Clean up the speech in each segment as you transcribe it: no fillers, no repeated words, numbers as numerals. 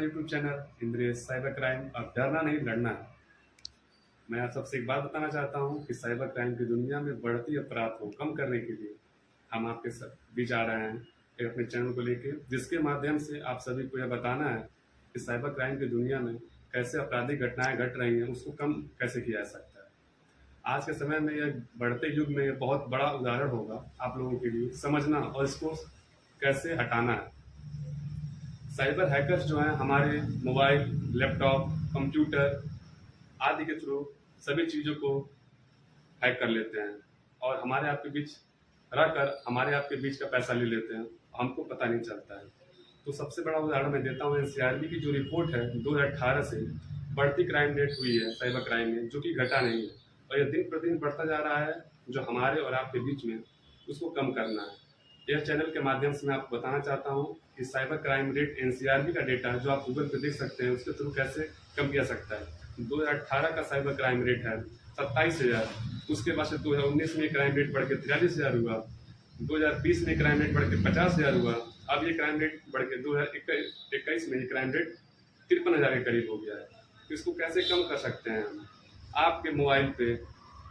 YouTube channel Indresh cyber crime. अब डरना नहीं लड़ना है। मैं आप सबसे एक बात बताना चाहता हूँ कि साइबर क्राइम की दुनिया में बढ़ती अपराध को कम करने के लिए हम आपके बीच आ रहे हैं एक अपने चैनल को लेके, जिसके माध्यम से आप सभी को यह बताना है कि साइबर क्राइम की दुनिया में कैसे आपराधिक घटनाएं घट रही हैं, उसको कम कैसे किया जा सकता है। आज के समय में यह बढ़ते युग में यह बहुत बड़ा उदाहरण होगा आप लोगों के लिए समझना और इसको कैसे हटाना है। साइबर हैकर्स जो हैं हमारे मोबाइल, लैपटॉप, कंप्यूटर आदि के थ्रू सभी चीज़ों को हैक कर लेते हैं और हमारे आपके बीच रहकर हमारे आपके बीच का पैसा ले लेते हैं, हमको पता नहीं चलता है। तो सबसे बड़ा उदाहरण मैं देता हूँ, एनसीआरबी की जो रिपोर्ट है 2018 से बढ़ती क्राइम रेट हुई है साइबर क्राइम में, जो कि घटा नहीं है और यह दिन प्रतिदिन बढ़ता जा रहा है। जो हमारे और आपके बीच में उसको कम करना है। यह चैनल के माध्यम से मैं आपको बताना चाहता हूँ कि साइबर क्राइम रेट एनसीआरबी का डेटा जो आप गूगल पे देख सकते हैं उसके थ्रू कैसे कम किया सकता है। 2018 का साइबर क्राइम रेट है 27,000, उसके बाद से 2019 में क्राइम रेट बढ़ के 43,000 हुआ, 2020 में क्राइम रेट बढ़ के 50,000 हुआ, अब ये क्राइम रेट बढ़ के 2021 में ये क्राइम रेट 53,000 के करीब हो गया है। तो इसको कैसे कम कर सकते हैं हम? आपके मोबाइल पे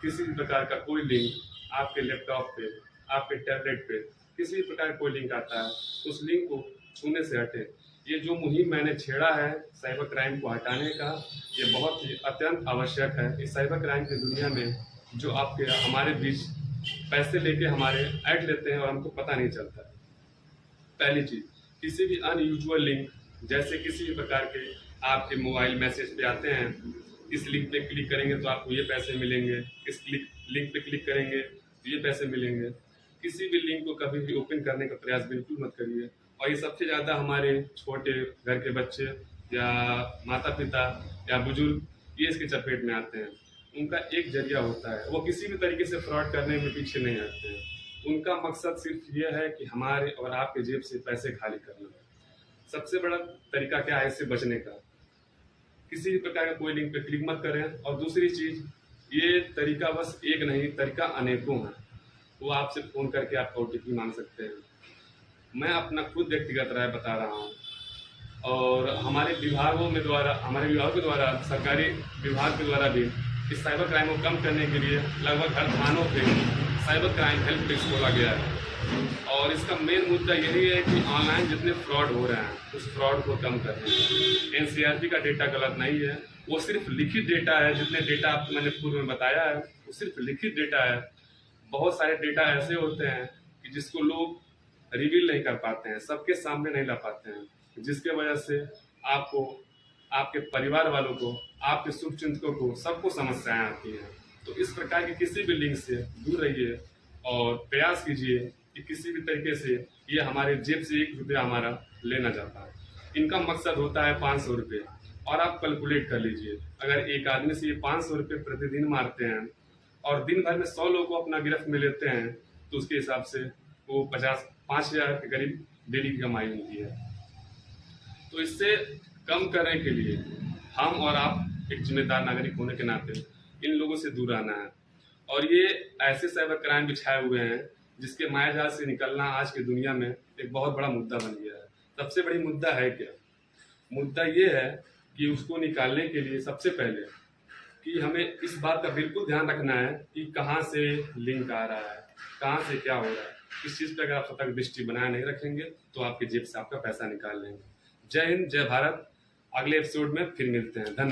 किसी भी प्रकार का कोई लिंक, आपके लैपटॉप पे, आपके टैबलेट पे किसी भी प्रकार का कोई लिंक आता है, उस लिंक को छूने से हटे। ये जो मुहिम मैंने छेड़ा है साइबर क्राइम को हटाने का, ये बहुत ही अत्यंत आवश्यक है। इस साइबर क्राइम की दुनिया में जो आपके हमारे बीच पैसे लेके हमारे ऐड लेते हैं और हमको पता नहीं चलता। पहली चीज़, किसी भी अनयूजुअल लिंक, जैसे किसी भी प्रकार के आपके मोबाइल मैसेज पे आते हैं, इस लिंक पे क्लिक करेंगे तो आपको ये पैसे मिलेंगे, इस लिंक पे क्लिक करेंगे तो ये पैसे मिलेंगे। किसी भी लिंक को कभी भी ओपन करने का प्रयास बिल्कुल मत करिए। और ये सबसे ज़्यादा हमारे छोटे घर के बच्चे या माता पिता या बुजुर्ग ये इसके चपेट में आते हैं। उनका एक जरिया होता है, वो किसी भी तरीके से फ्रॉड करने में पीछे नहीं हटते हैं। उनका मकसद सिर्फ ये है कि हमारे और आपके जेब से पैसे खाली करना। सबसे बड़ा तरीका क्या है इससे बचने का? किसी भी प्रकार का कोई लिंक पे क्लिक मत करें। और दूसरी चीज़, ये तरीका बस एक नहीं, तरीका अनेकों हैं। वो आपसे फ़ोन करके आपका ओटीपी मांग सकते हैं। मैं अपना खुद व्यक्तिगत राय बता रहा हूँ और हमारे विभागों के द्वारा सरकारी विभाग के द्वारा भी इस साइबर क्राइम को कम करने के लिए लगभग हर थानों पे साइबर क्राइम हेल्प डेस्क खोला गया है। और इसका मेन मुद्दा यही है कि ऑनलाइन जितने फ्रॉड हो रहे हैं उस फ्रॉड को कम करना है। एनसीआरबी का डेटा गलत नहीं है, वो सिर्फ लिखित डेटा है। जितने डेटा आपको मैंने पूर्व में बताया है वो सिर्फ लिखित डेटा है। बहुत सारे डेटा ऐसे होते हैं कि जिसको लोग रिवील नहीं कर पाते हैं, सबके सामने नहीं ला पाते हैं, जिसके वजह से आपको, आपके परिवार वालों को, आपके शुभचिंतकों को, सबको समस्याएं आती हैं। तो इस प्रकार की किसी भी लिंक से दूर रहिए और प्रयास कीजिए कि किसी भी तरीके से ये हमारे जेब से 1 रुपया हमारा लेना जाता है। इनका मकसद होता है 500 रुपये। और आप कैलकुलेट कर लीजिए, अगर एक आदमी से ये 500 रुपये प्रतिदिन मारते हैं और दिन भर में 100 लोगों को अपना गिरफ्त में लेते हैं तो उसके हिसाब से वो 5,000 के करीब डेली की कमाई होती है। तो इससे कम करने के लिए हम और आप एक जिम्मेदार नागरिक होने के नाते इन लोगों से दूर रहना है। और ये ऐसे साइबर क्राइम बिछाए हुए हैं जिसके मायाजाल से निकलना आज की दुनिया में एक बहुत बड़ा मुद्दा बन गया है। सबसे बड़ी मुद्दा है क्या? मुद्दा ये है कि उसको निकालने के लिए सबसे पहले कि हमें इस बात का बिल्कुल ध्यान रखना है कि कहाँ से लिंक आ रहा है, कहाँ से क्या हो रहा है। इस चीज़ पर अगर आप सतर्क दृष्टि बनाए नहीं रखेंगे तो आपके जेब से आपका पैसा निकाल लेंगे। जय हिंद, जय भारत। अगले एपिसोड में फिर मिलते हैं। धन्यवाद।